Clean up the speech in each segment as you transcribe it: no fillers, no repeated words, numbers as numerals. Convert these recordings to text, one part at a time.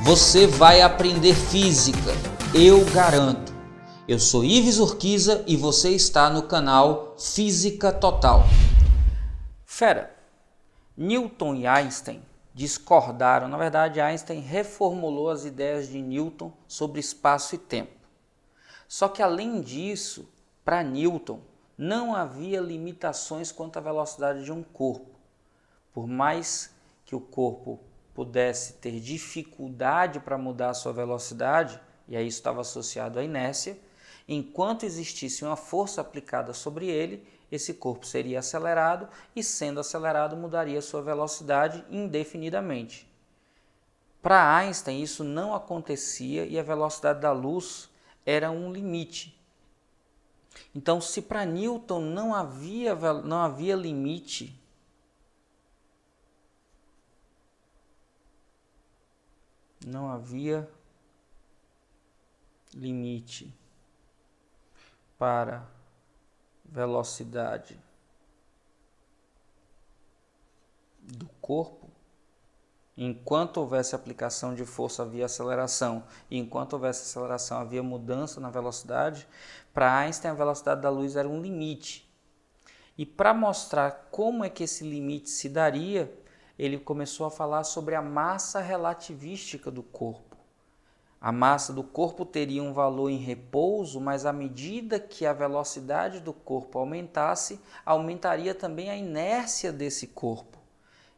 Você vai aprender física, eu garanto. Eu sou Ives Urquiza e você está no canal Física Total. Fera, Newton e Einstein discordaram. Na verdade, Einstein reformulou as ideias de Newton sobre espaço e tempo. Só que além disso, para Newton, não havia limitações quanto à velocidade de um corpo. Por mais que o corpo pudesse ter dificuldade para mudar a sua velocidade, e aí isso estava associado à inércia, enquanto existisse uma força aplicada sobre ele, esse corpo seria acelerado e, sendo acelerado, mudaria sua velocidade indefinidamente. Para Einstein, isso não acontecia e a velocidade da luz era um limite. Então, se para Newton não havia limite, para velocidade do corpo, enquanto houvesse aplicação de força havia aceleração, e enquanto houvesse aceleração havia mudança na velocidade, para Einstein a velocidade da luz era um limite. E para mostrar como é que esse limite se daria, ele começou a falar sobre a massa relativística do corpo. A massa do corpo teria um valor em repouso, mas à medida que a velocidade do corpo aumentasse, aumentaria também a inércia desse corpo.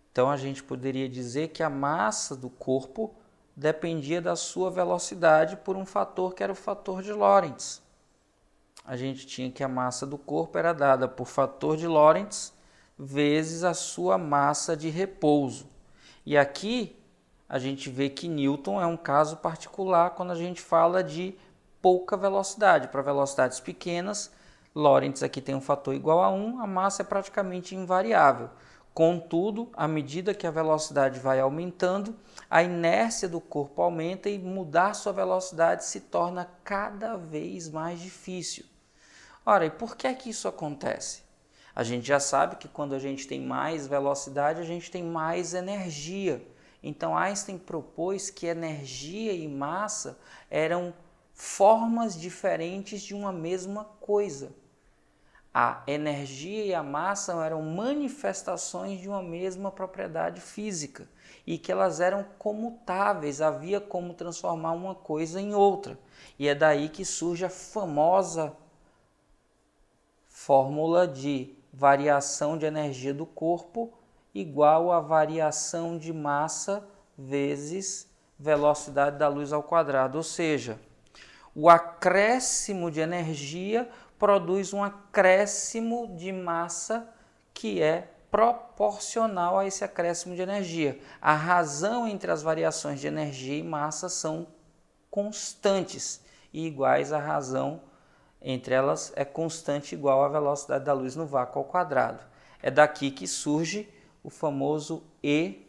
Então a gente poderia dizer que a massa do corpo dependia da sua velocidade por um fator que era o fator de Lorentz. A gente tinha que a massa do corpo era dada por fator de Lorentz vezes a sua massa de repouso. E aqui a gente vê que Newton é um caso particular quando a gente fala de pouca velocidade. Para velocidades pequenas, Lorentz aqui tem um fator igual a 1, a massa é praticamente invariável. Contudo, à medida que a velocidade vai aumentando, a inércia do corpo aumenta e mudar sua velocidade se torna cada vez mais difícil. Ora, e por que é que isso acontece? A gente já sabe que quando a gente tem mais velocidade, a gente tem mais energia. Então Einstein propôs que energia e massa eram formas diferentes de uma mesma coisa. A energia e a massa eram manifestações de uma mesma propriedade física e que elas eram comutáveis, havia como transformar uma coisa em outra. E é daí que surge a famosa fórmula de variação de energia do corpo igual a variação de massa vezes velocidade da luz ao quadrado, ou seja, o acréscimo de energia produz um acréscimo de massa que é proporcional a esse acréscimo de energia. A razão entre as variações de energia e massa são constantes e iguais à razão entre elas é constante igual à velocidade da luz no vácuo ao quadrado. É daqui que surge o famoso E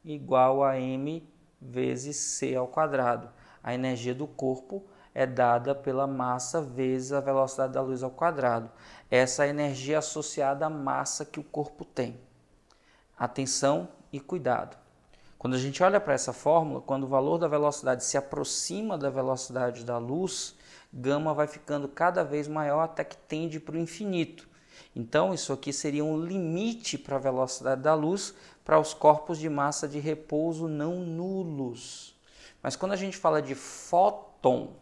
igual a m vezes c ao quadrado. A energia do corpo é dada pela massa vezes a velocidade da luz ao quadrado. Essa é a energia associada à massa que o corpo tem. Atenção e cuidado. Quando a gente olha para essa fórmula, quando o valor da velocidade se aproxima da velocidade da luz, gama vai ficando cada vez maior até que tende para o infinito. Então, isso aqui seria um limite para a velocidade da luz para os corpos de massa de repouso não nulos. Mas quando a gente fala de fóton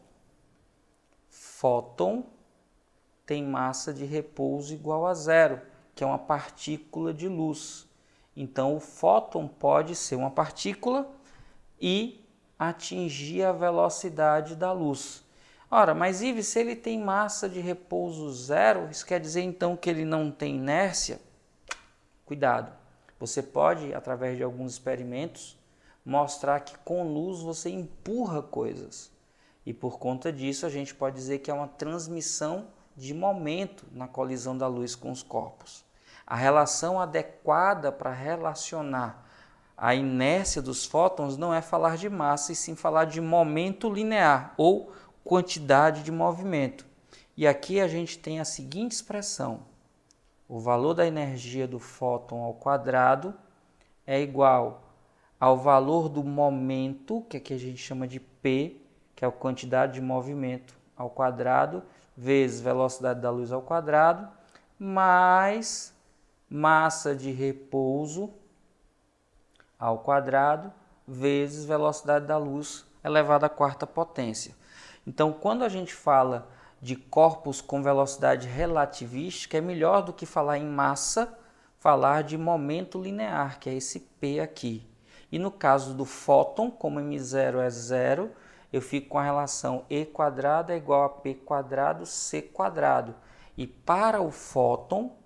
tem massa de repouso igual a zero, que é uma partícula de luz. Então, o fóton pode ser uma partícula e atingir a velocidade da luz. Ora, mas Ives, se ele tem massa de repouso zero, isso quer dizer então que ele não tem inércia? Cuidado, você pode, através de alguns experimentos, mostrar que com luz você empurra coisas. E por conta disso a gente pode dizer que é uma transmissão de momento na colisão da luz com os corpos. A relação adequada para relacionar a inércia dos fótons não é falar de massa, e sim falar de momento linear ou quantidade de movimento. E aqui a gente tem a seguinte expressão: o valor da energia do fóton ao quadrado é igual ao valor do momento, que aqui a gente chama de P, que é a quantidade de movimento ao quadrado, vezes velocidade da luz ao quadrado, mais massa de repouso ao quadrado, vezes velocidade da luz elevada à quarta potência. Então, quando a gente fala de corpos com velocidade relativística, é melhor do que falar em massa, falar de momento linear, que é esse P aqui. E no caso do fóton, como m0 é zero, eu fico com a relação E quadrado é igual a P quadrado C quadrado. E para o fóton,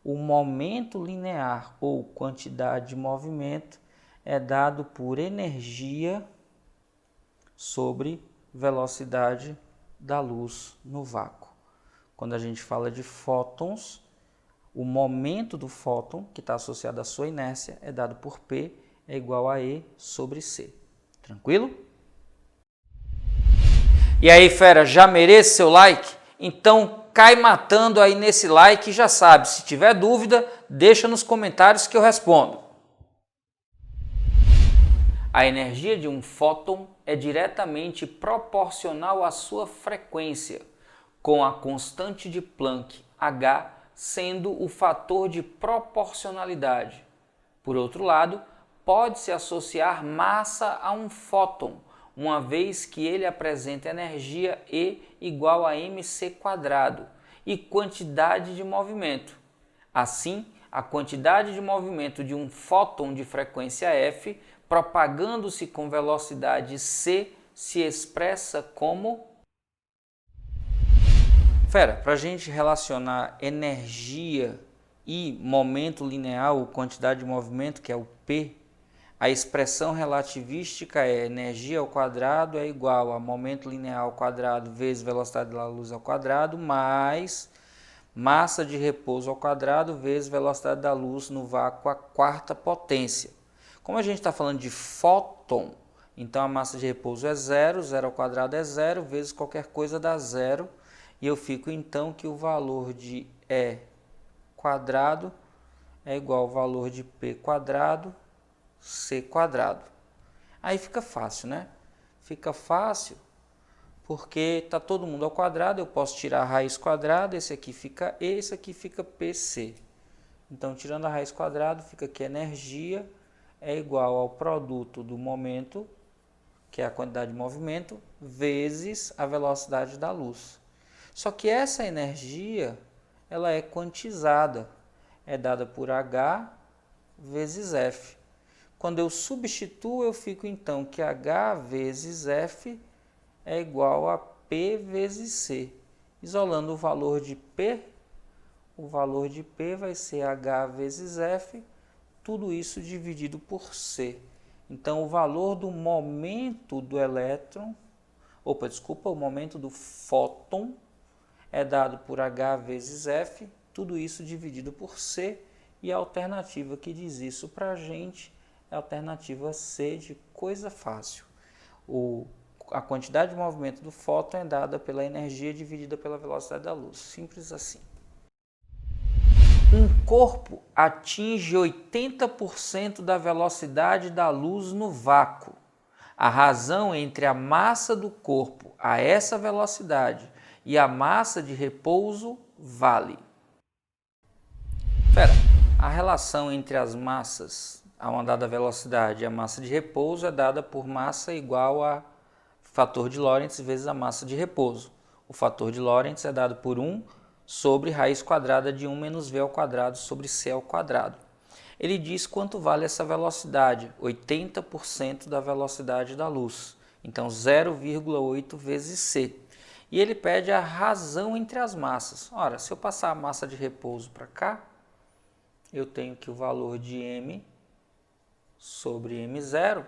o momento linear ou quantidade de movimento é dado por energia sobre velocidade da luz no vácuo. Quando a gente fala de fótons, o momento do fóton, que está associado à sua inércia, é dado por P, é igual a E sobre C. Tranquilo? E aí, fera, já merece seu like? Então cai matando aí nesse like e já sabe, se tiver dúvida, deixa nos comentários que eu respondo. A energia de um fóton é diretamente proporcional à sua frequência, com a constante de Planck, H, sendo o fator de proporcionalidade. Por outro lado, pode-se associar massa a um fóton, uma vez que ele apresenta energia E igual a mc² e quantidade de movimento. Assim, a quantidade de movimento de um fóton de frequência f, propagando-se com velocidade c, se expressa como... Para a gente relacionar energia e momento linear, ou quantidade de movimento, que é o P, a expressão relativística é energia ao quadrado é igual a momento linear ao quadrado vezes velocidade da luz ao quadrado, mais massa de repouso ao quadrado vezes velocidade da luz no vácuo à quarta potência. Como a gente está falando de fóton, então a massa de repouso é zero, zero ao quadrado é zero, vezes qualquer coisa dá zero, e eu fico então que o valor de E quadrado é igual ao valor de P quadrado C quadrado. Aí fica fácil, né? Fica fácil porque está todo mundo ao quadrado, eu posso tirar a raiz quadrada, esse aqui fica E, esse aqui fica PC. Então, tirando a raiz quadrada, fica que a energia é igual ao produto do momento, que é a quantidade de movimento, vezes a velocidade da luz. Só que essa energia, ela é quantizada, é dada por H vezes F. Quando eu substituo, eu fico então que H vezes F é igual a P vezes C. Isolando o valor de P vai ser H vezes F, tudo isso dividido por C. Então, o valor do momento do elétron, o momento do fóton é dado por H vezes F, tudo isso dividido por C, e a alternativa que diz isso para a gente é a alternativa C de coisa fácil. A quantidade de movimento do fóton é dada pela energia dividida pela velocidade da luz. Simples assim. Um corpo atinge 80% da velocidade da luz no vácuo. A razão entre a massa do corpo a essa velocidade e a massa de repouso vale. A relação entre as massas a uma dada velocidade e a massa de repouso é dada por massa igual a fator de Lorentz vezes a massa de repouso. O fator de Lorentz é dado por 1 sobre raiz quadrada de 1 menos v ao quadrado sobre c ao quadrado. Ele diz quanto vale essa velocidade, 80% da velocidade da luz, então 0,8 vezes c. E ele pede a razão entre as massas. Ora, se eu passar a massa de repouso para cá, eu tenho que o valor de m sobre m0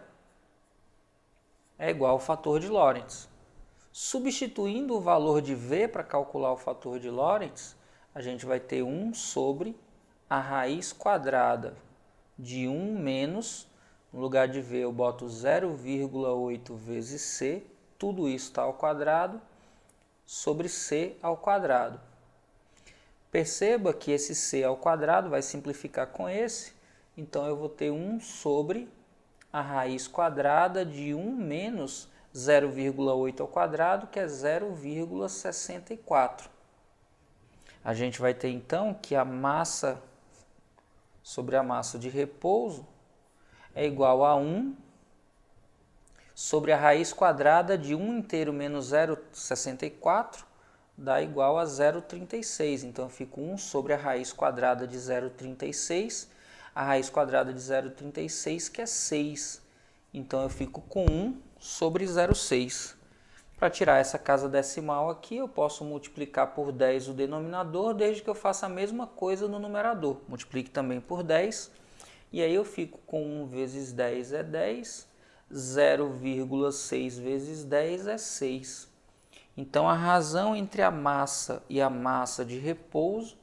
é igual ao fator de Lorentz. Substituindo o valor de v para calcular o fator de Lorentz, a gente vai ter 1 sobre a raiz quadrada de 1 menos, no lugar de v eu boto 0,8 vezes c, tudo isso está ao quadrado, sobre c ao quadrado. Perceba que esse c ao quadrado vai simplificar com esse, então eu vou ter 1 sobre a raiz quadrada de 1 menos 0,8 ao quadrado, que é 0,64. A gente vai ter então que a massa sobre a massa de repouso é igual a 1 sobre a raiz quadrada de 1 inteiro menos 0,64 dá igual a 0,36. Então eu fico 1 sobre a raiz quadrada de 0,36, a raiz quadrada de 0,36 que é 6. Então eu fico com 1 sobre 0,6. Para tirar essa casa decimal aqui, eu posso multiplicar por 10 o denominador, desde que eu faça a mesma coisa no numerador. Multiplique também por 10, e aí eu fico com 1 vezes 10 é 10, 0,6 vezes 10 é 6. Então a razão entre a massa e a massa de repouso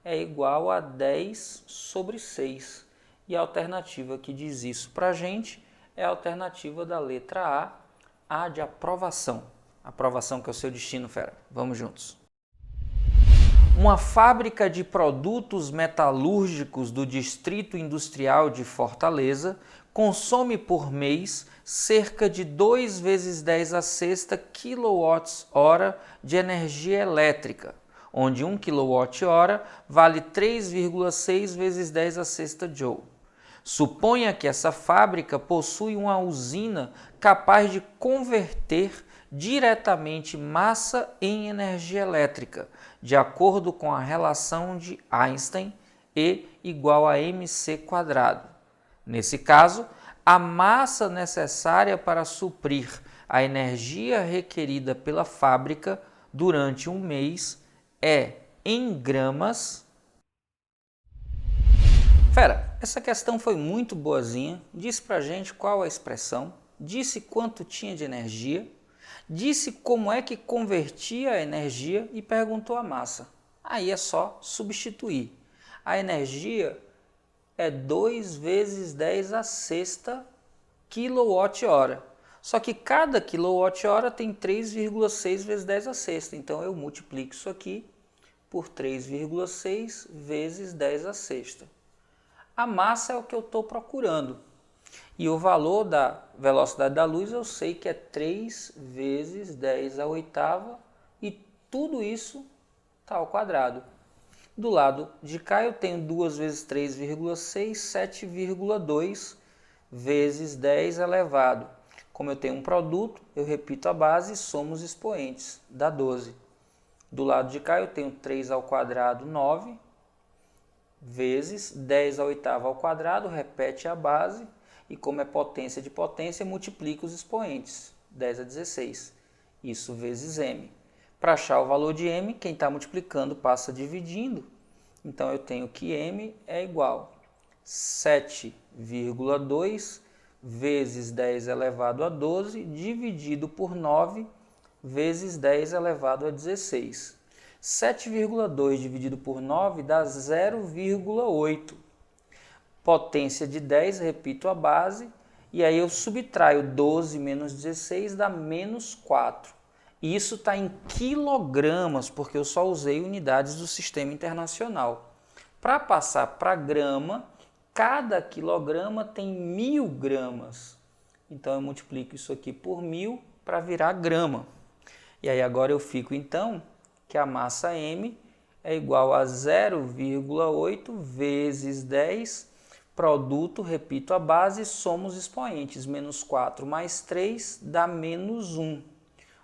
é igual a 10 sobre 6. E a alternativa que diz isso para a gente é a alternativa da letra A de aprovação. Aprovação que é o seu destino, fera. Vamos juntos. Uma fábrica de produtos metalúrgicos do Distrito Industrial de Fortaleza consome por mês cerca de 2 vezes 10 a sexta kWh de energia elétrica, onde 1 kWh vale 3,6 vezes 10 a sexta joule. Suponha que essa fábrica possui uma usina capaz de converter diretamente massa em energia elétrica, de acordo com a relação de Einstein, E igual a mc². Nesse caso, a massa necessária para suprir a energia requerida pela fábrica durante um mês é, em gramas... Fera, essa questão foi muito boazinha, disse pra gente qual a expressão, disse quanto tinha de energia, disse como é que convertia a energia e perguntou a massa. Aí é só substituir. A energia é 2 vezes 10 a sexta kWh. Só que cada kWh tem 3,6 vezes 10 a sexta. Então eu multiplico isso aqui por 3,6 vezes 10 a sexta. A massa é o que eu estou procurando. E o valor da velocidade da luz eu sei que é 3 vezes 10 a oitava e tudo isso está ao quadrado. Do lado de cá eu tenho 2 vezes 3,6, 7,2 vezes 10 elevado. Como eu tenho um produto, eu repito a base e somo os expoentes, dá 12. Do lado de cá eu tenho 3 ao quadrado, 9, vezes 10 a oitava ao quadrado, repete a base. E como é potência de potência, multiplica os expoentes, 10 a 16. Isso vezes m. Para achar o valor de m, quem está multiplicando passa dividindo. Então eu tenho que m é igual a 7,2 vezes 10 elevado a 12, dividido por 9 vezes 10 elevado a 16. 7,2 dividido por 9 dá 0,8. Potência de 10, repito a base, e aí eu subtraio 12 menos 16 dá menos 4. E isso está em quilogramas, porque eu só usei unidades do sistema internacional. Para passar para grama, cada quilograma tem 1000 gramas. Então eu multiplico isso aqui por 1000 para virar grama. E aí agora eu fico então que a massa M é igual a 0,8 vezes 10 produto, repito a base, somo os expoentes. Menos 4 mais 3 dá menos 1.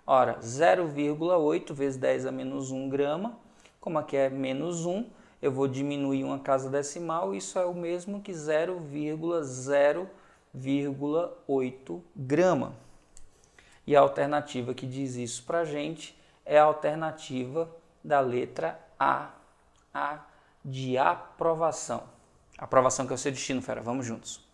Ora, 0,8 vezes 10 a menos 1 grama. Como aqui é menos 1, eu vou diminuir uma casa decimal. Isso é o mesmo que 0,0,8 grama. E a alternativa que diz isso para a gente é a alternativa da letra A de aprovação. Aprovação que é o seu destino, fera. Vamos juntos.